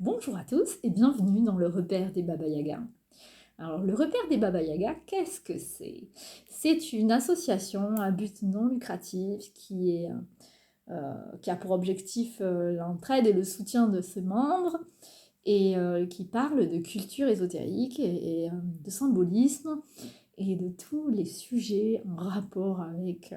Bonjour à tous et bienvenue dans le repère des Baba Yaga. Alors le repère des Baba Yaga, qu'est-ce que c'est? C'est une association à but non lucratif qui a pour objectif l'entraide et le soutien de ses membres et qui parle de culture ésotérique et de symbolisme et de tous les sujets en rapport avec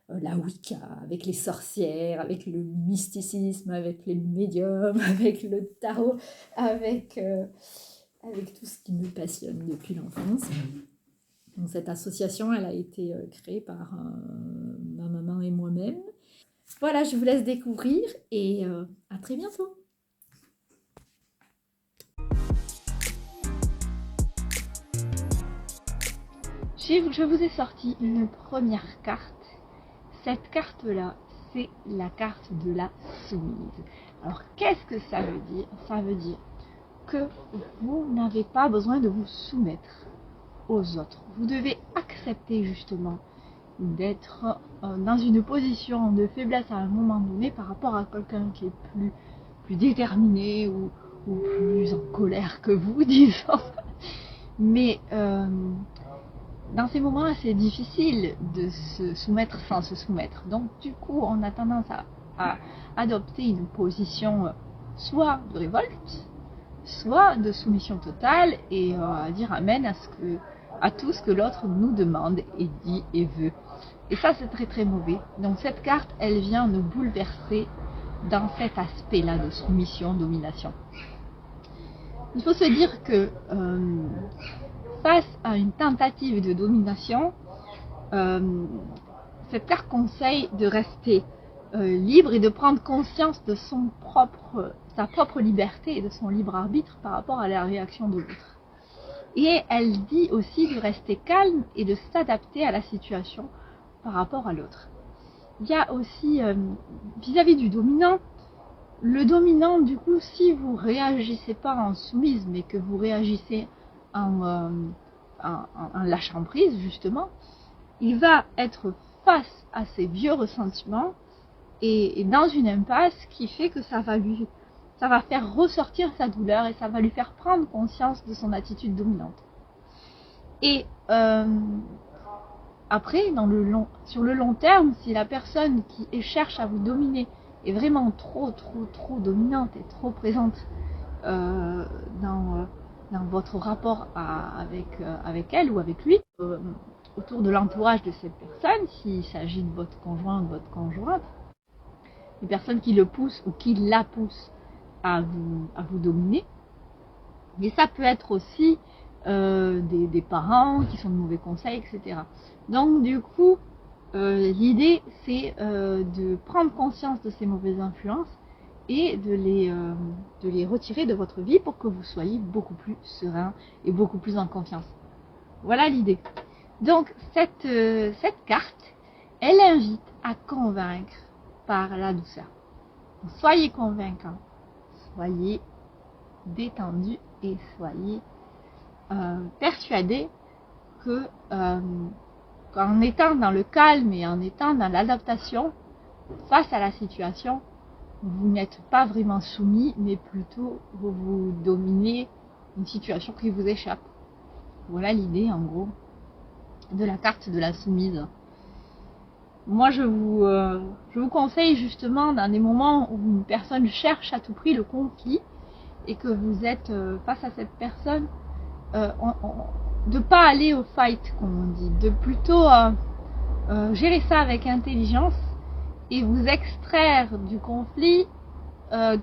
la Wicca, avec les sorcières, avec le mysticisme, avec les médiums, avec le tarot, avec tout ce qui me passionne depuis l'enfance. Donc, cette association, elle a été créée par ma maman et moi-même. Voilà, je vous laisse découvrir et à très bientôt. Je vous ai sorti une première carte. Cette carte-là, c'est la carte de la soumise. Alors, qu'est-ce que ça veut dire? Ça veut dire que vous n'avez pas besoin de vous soumettre aux autres. Vous devez accepter justement d'être dans une position de faiblesse à un moment donné par rapport à quelqu'un qui est plus déterminé ou plus en colère que vous, disons. Mais dans ces moments-là, c'est difficile de se soumettre sans se soumettre. Donc, du coup, on a tendance à adopter une position soit de révolte, soit de soumission totale et à dire amen à tout ce que l'autre nous demande et dit et veut. Et ça, c'est très très mauvais. Donc, cette carte, elle vient nous bouleverser dans cet aspect-là de soumission, domination. Il faut se dire que face à une tentative de domination, cette carte conseille de rester libre et de prendre conscience de sa propre liberté et de son libre arbitre par rapport à la réaction de l'autre. Et elle dit aussi de rester calme et de s'adapter à la situation par rapport à l'autre. Il y a aussi, vis-à-vis du dominant, le dominant, du coup, si vous réagissez pas en soumise, mais que vous réagissez en lâchant prise, justement, il va être face à ses vieux ressentiments et dans une impasse qui fait que ça va faire ressortir sa douleur et ça va lui faire prendre conscience de son attitude dominante. Et après, sur le long terme, si la personne qui cherche à vous dominer est vraiment trop dominante et trop présente dans votre rapport avec elle ou avec lui, autour de l'entourage de cette personne, s'il s'agit de votre conjoint ou de votre conjointe, des personnes qui le poussent ou qui la poussent à vous dominer. Mais ça peut être aussi des parents qui sont de mauvais conseils, etc. Donc du coup, l'idée c'est de prendre conscience de ces mauvaises influences et de les retirer de votre vie pour que vous soyez beaucoup plus serein et beaucoup plus en confiance. Voilà l'idée. Donc cette carte, elle invite à convaincre par la douceur. Donc, soyez convaincant, soyez détendu et soyez persuadé que qu'en étant dans le calme et en étant dans l'adaptation face à la situation, vous n'êtes pas vraiment soumis, mais plutôt vous dominez une situation qui vous échappe. Voilà l'idée en gros de la carte de la soumise. Moi je vous conseille justement dans des moments où une personne cherche à tout prix le conflit et que vous êtes face à cette personne, de pas aller au fight comme on dit, de plutôt gérer ça avec intelligence et vous extraire du conflit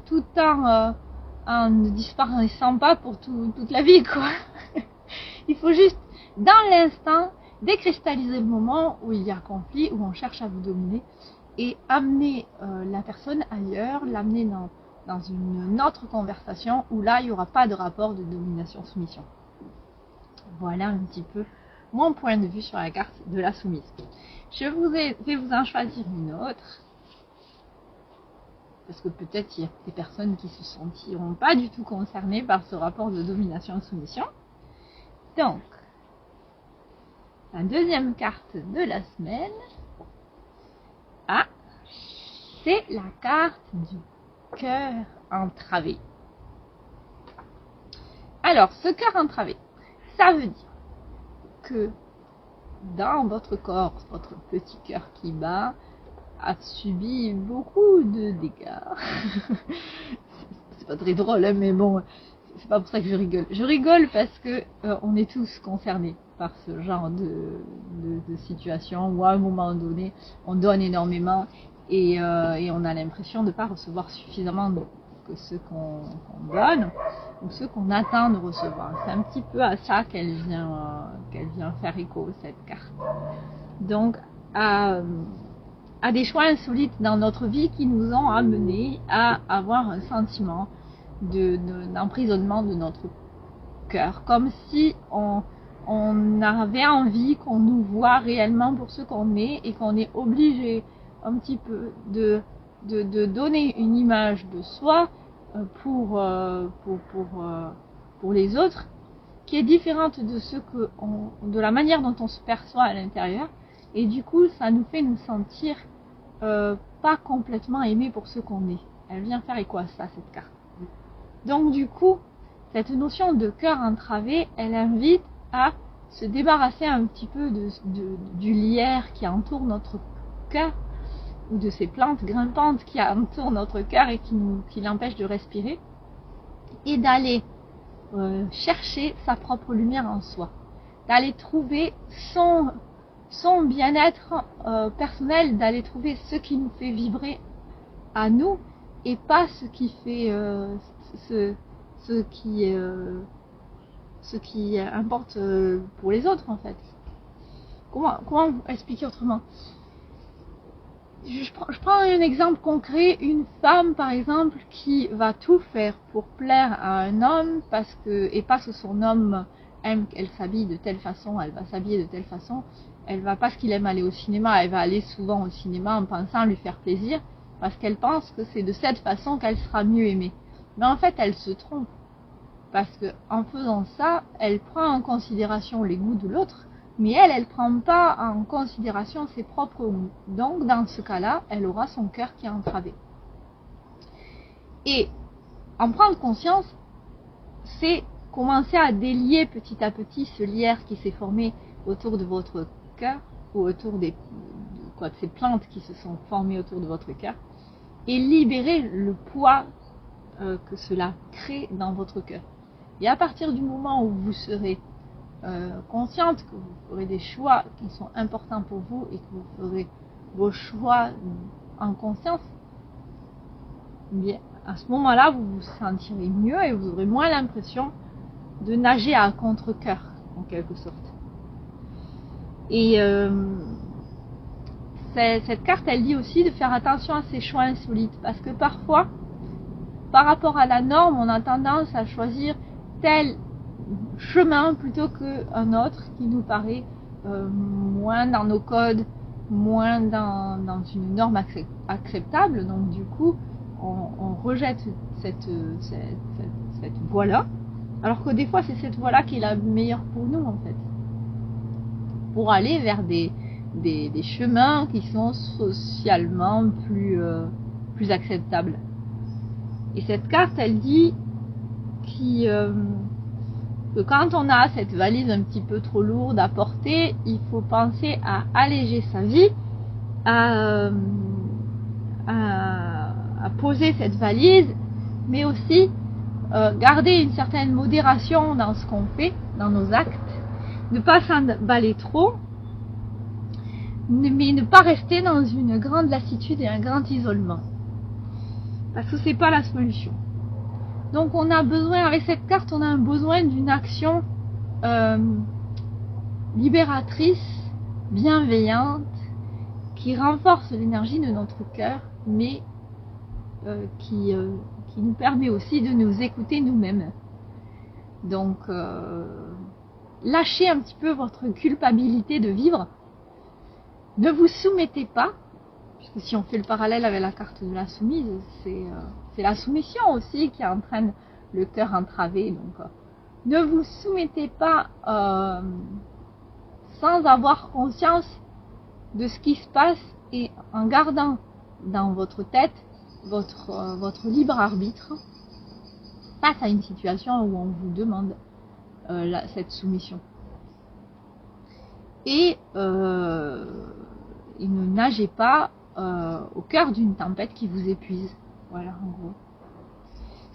tout en ne disparaissant pas pour toute la vie, quoi. Il faut juste, dans l'instant, décristalliser le moment où il y a conflit, où on cherche à vous dominer, et amener la personne ailleurs, l'amener dans une autre conversation, où là, il n'y aura pas de rapport de domination-soumission. Voilà un petit peu mon point de vue sur la carte de la soumise. Je vais vous en choisir une autre. Parce que peut-être il y a des personnes qui se sentiront pas du tout concernées par ce rapport de domination-soumission. Donc, la deuxième carte de la semaine, c'est la carte du cœur entravé. Alors, ce cœur entravé, ça veut dire que dans votre corps, votre petit cœur qui bat a subi beaucoup de dégâts. C'est pas très drôle, hein, mais bon, c'est pas pour ça que je rigole. Je rigole parce que on est tous concernés par ce genre de situation où à un moment donné, on donne énormément et on a l'impression de ne pas recevoir suffisamment que ce qu'on donne ou ce qu'on attend de recevoir. C'est un petit peu à ça qu'elle vient faire écho, cette carte. Donc, à des choix insolites dans notre vie qui nous ont amenés à avoir un sentiment d'emprisonnement de notre cœur, comme si on avait envie qu'on nous voit réellement pour ce qu'on est et qu'on est obligé un petit peu de donner une image de soi pour les autres qui est différente de la manière dont on se perçoit à l'intérieur, et du coup ça nous fait nous sentir pas complètement aimés pour ce qu'on est. Elle vient faire écho à ça, cette carte. Donc du coup, cette notion de cœur entravé, elle invite à se débarrasser un petit peu du lierre qui entoure notre cœur, ou de ces plantes grimpantes qui entourent notre cœur et qui l'empêchent de respirer, et d'aller chercher sa propre lumière en soi, d'aller trouver son bien-être personnel, d'aller trouver ce qui nous fait vibrer à nous et pas ce qui fait ce qui importe pour les autres en fait. Comment expliquer autrement? Je prends un exemple concret, une femme par exemple qui va tout faire pour plaire à un homme parce que son homme aime qu'elle s'habille de telle façon, elle va s'habiller de telle façon. Elle va, parce qu'il aime aller au cinéma, elle va aller souvent au cinéma en pensant à lui faire plaisir, parce qu'elle pense que c'est de cette façon qu'elle sera mieux aimée. Mais en fait, elle se trompe, parce que en faisant ça, elle prend en considération les goûts de l'autre, mais elle prend pas en considération ses propres goûts. Donc, dans ce cas-là, elle aura son cœur qui est entravé. Et en prendre conscience, c'est commencer à délier petit à petit ce lierre qui s'est formé autour de votre cœur, ou autour de ces plantes qui se sont formées autour de votre cœur, et libérer le poids que cela crée dans votre cœur. Et à partir du moment où vous serez consciente que vous ferez des choix qui sont importants pour vous et que vous ferez vos choix en conscience, bien, à ce moment-là, vous vous sentirez mieux et vous aurez moins l'impression de nager à contre-cœur, en quelque sorte. Et cette carte, elle dit aussi de faire attention à ces choix insolites, parce que parfois, par rapport à la norme, on a tendance à choisir tel chemin plutôt qu'un autre qui nous paraît moins dans nos codes, moins dans une norme acceptable. Donc du coup, on rejette cette voie-là, alors que des fois c'est cette voie-là qui est la meilleure pour nous en fait, pour aller vers des chemins qui sont socialement plus acceptables. Et cette carte, elle dit que quand on a cette valise un petit peu trop lourde à porter, il faut penser à alléger sa vie, à poser cette valise, mais aussi garder une certaine modération dans ce qu'on fait, dans nos actes, ne pas s'emballer trop, mais ne pas rester dans une grande lassitude et un grand isolement, parce que c'est pas la solution. Donc on a besoin, avec cette carte, on a un besoin d'une action libératrice, bienveillante, qui renforce l'énergie de notre cœur, mais qui nous permet aussi de nous écouter nous-mêmes. Donc lâchez un petit peu votre culpabilité de vivre. Ne vous soumettez pas, puisque si on fait le parallèle avec la carte de la soumise, c'est la soumission aussi qui entraîne le cœur entravé. Donc ne vous soumettez pas sans avoir conscience de ce qui se passe, et en gardant dans votre tête votre libre arbitre, face à une situation où on vous demande cette soumission. Et ne nagez pas au cœur d'une tempête qui vous épuise. Voilà, en gros.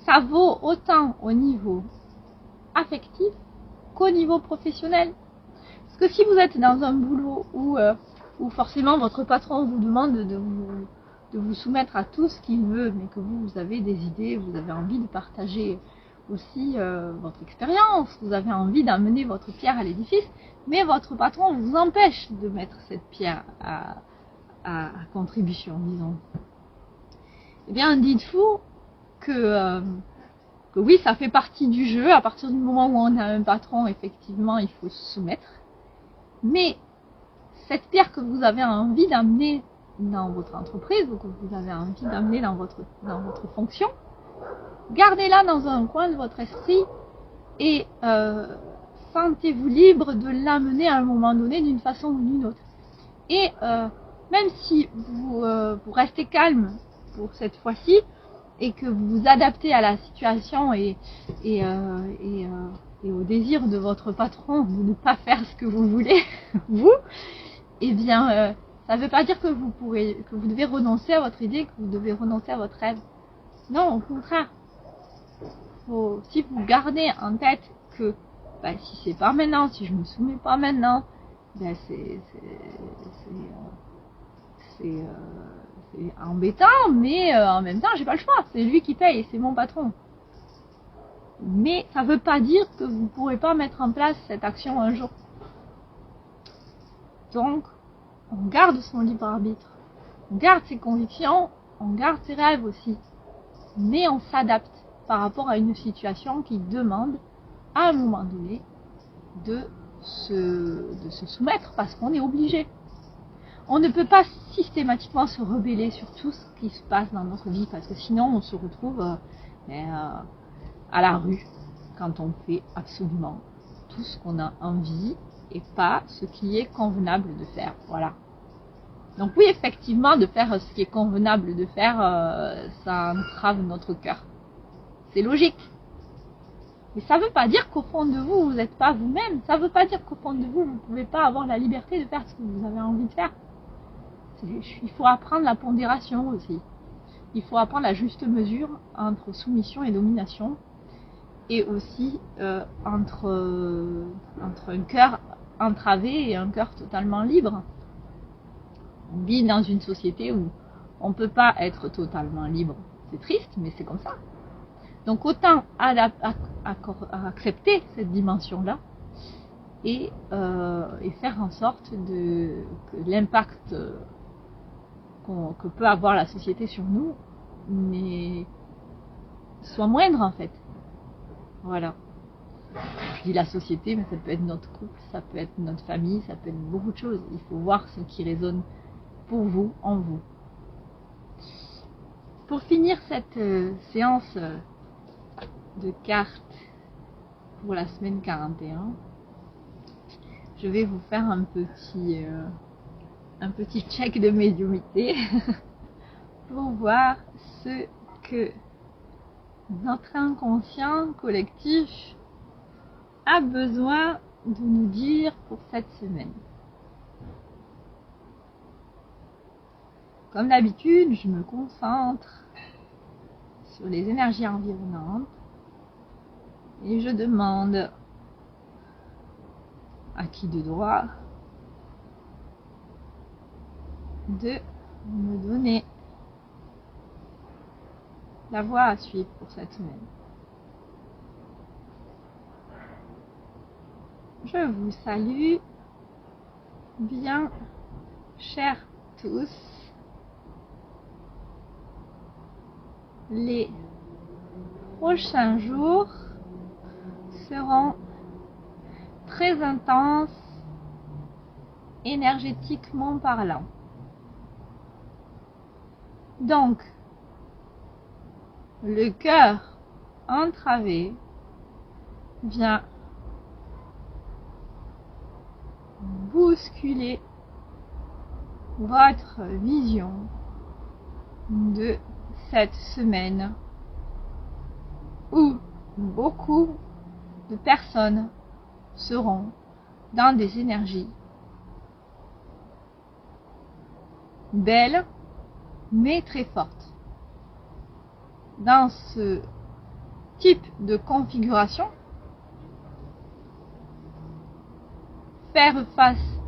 Ça vaut autant au niveau affectif qu'au niveau professionnel. Parce que si vous êtes dans un boulot où forcément votre patron vous demande de vous soumettre à tout ce qu'il veut, mais que vous avez des idées, vous avez envie de partager aussi votre expérience, vous avez envie d'amener votre pierre à l'édifice, mais votre patron vous empêche de mettre cette pierre à contribution, disons. Eh bien, dites-vous que oui, ça fait partie du jeu. À partir du moment où on a un patron, effectivement, il faut se soumettre. Mais cette pierre que vous avez envie d'amener dans votre entreprise, ou que vous avez envie d'amener dans votre fonction, gardez-la dans un coin de votre esprit et sentez-vous libre de l'amener à un moment donné d'une façon ou d'une autre. Et même si vous restez calme pour cette fois-ci et que vous vous adaptez à la situation et au désir de votre patron de ne pas faire ce que vous voulez, vous, eh bien, ça ne veut pas dire que vous devez renoncer à votre idée, que vous devez renoncer à votre rêve. Non, au contraire. Si vous gardez en tête que si c'est pas maintenant, si je me soumets pas maintenant, c'est embêtant, mais en même temps j'ai pas le choix, c'est lui qui paye, c'est mon patron. Mais ça veut pas dire que vous pourrez pas mettre en place cette action un jour. Donc on garde son libre arbitre, on garde ses convictions, on garde ses rêves aussi, mais on s'adapte par rapport à une situation qui demande à un moment donné de se soumettre parce qu'on est obligé. On ne peut pas systématiquement se rebeller sur tout ce qui se passe dans notre vie parce que sinon on se retrouve à la rue quand on fait absolument tout ce qu'on a envie et pas ce qui est convenable de faire. Voilà. Donc oui, effectivement, de faire ce qui est convenable de faire, ça entrave notre cœur. C'est logique. Mais ça ne veut pas dire qu'au fond de vous, vous n'êtes pas vous-même. Ça ne veut pas dire qu'au fond de vous, vous ne pouvez pas avoir la liberté de faire ce que vous avez envie de faire. Il faut apprendre la pondération aussi. Il faut apprendre la juste mesure entre soumission et domination. Et aussi entre un cœur entravé et un cœur totalement libre. On vit dans une société où on ne peut pas être totalement libre. C'est triste, mais c'est comme ça. Donc autant accepter cette dimension-là et faire en sorte que l'impact que peut avoir la société sur nous soit moindre en fait. Voilà. Je dis la société, mais ça peut être notre couple, ça peut être notre famille, ça peut être beaucoup de choses. Il faut voir ce qui résonne pour vous, en vous. Pour finir cette séance de cartes pour la semaine 41, je vais vous faire un petit check de médiumnité pour voir ce que notre inconscient collectif a besoin de nous dire pour cette semaine. Comme d'habitude, je me concentre sur les énergies environnantes et je demande à qui de droit de me donner la voie à suivre pour cette semaine. Je vous salue bien, chers tous. Les prochains jours seront très intenses énergétiquement parlant. Donc, le cœur entravé vient bousculer votre vision de cette semaine où beaucoup de personnes seront dans des énergies belles mais très fortes. Dans ce type de configuration, faire face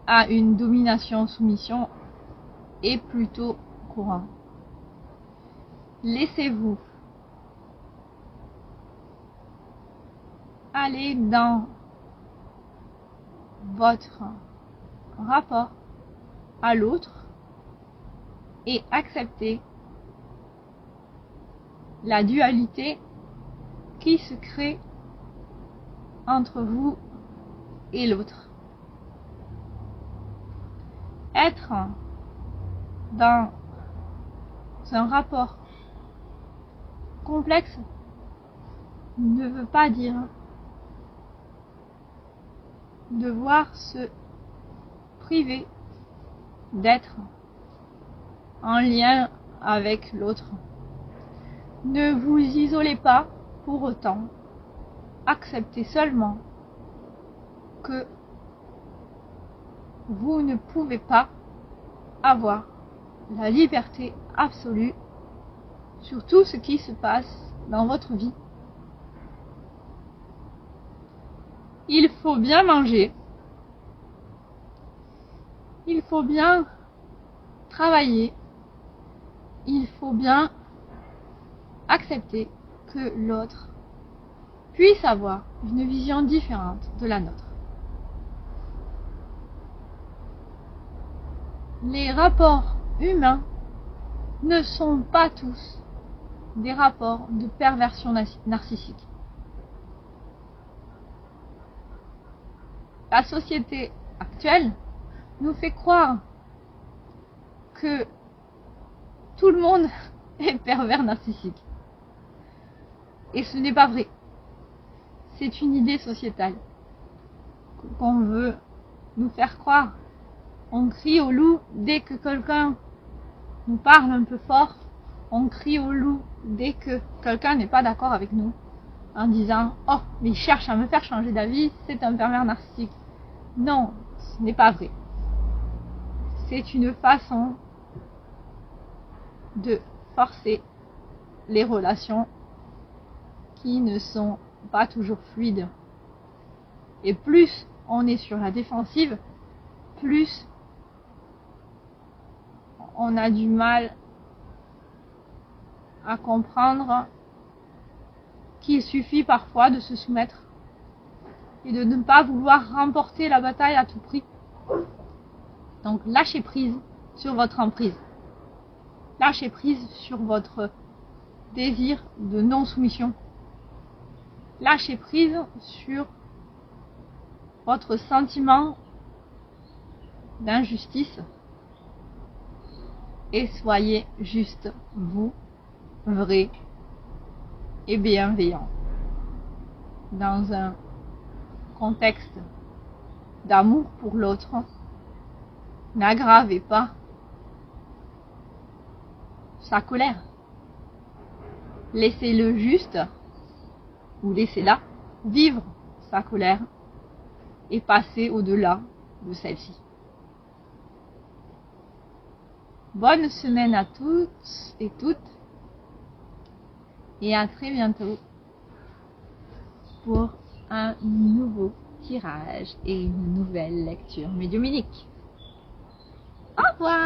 à une domination-soumission est plutôt courant. Laissez-vous aller dans votre rapport à l'autre et accepter la dualité qui se crée entre vous et l'autre. Être dans un rapport complexe ne veut pas dire devoir se priver d'être en lien avec l'autre. Ne vous isolez pas pour autant. Acceptez seulement que vous ne pouvez pas avoir la liberté absolue sur tout ce qui se passe dans votre vie. Il faut bien manger. Il faut bien travailler. Il faut bien accepter que l'autre puisse avoir une vision différente de la nôtre. Les rapports humains ne sont pas tous des rapports de perversion narcissique. La société actuelle nous fait croire que tout le monde est pervers narcissique. Et ce n'est pas vrai. C'est une idée sociétale qu'on veut nous faire croire. On crie au loup dès que quelqu'un nous parle un peu fort. On crie au loup dès que quelqu'un n'est pas d'accord avec nous, en disant « Oh, mais il cherche à me faire changer d'avis, c'est un pervers narcissique. » Non, ce n'est pas vrai. C'est une façon de forcer les relations qui ne sont pas toujours fluides. Et plus on est sur la défensive, plus on a du mal à comprendre qu'il suffit parfois de se soumettre et de ne pas vouloir remporter la bataille à tout prix. Donc lâchez prise sur votre emprise. Lâchez prise sur votre désir de non-soumission. Lâchez prise sur votre sentiment d'injustice et soyez juste vous, vrai et bienveillant. Dans un contexte d'amour pour l'autre, n'aggravez pas sa colère. Laissez-le juste, ou laissez-la vivre sa colère et passer au-delà de celle-ci. Bonne semaine à toutes et toutes et à très bientôt pour un nouveau tirage et une nouvelle lecture médiumnique. Au revoir!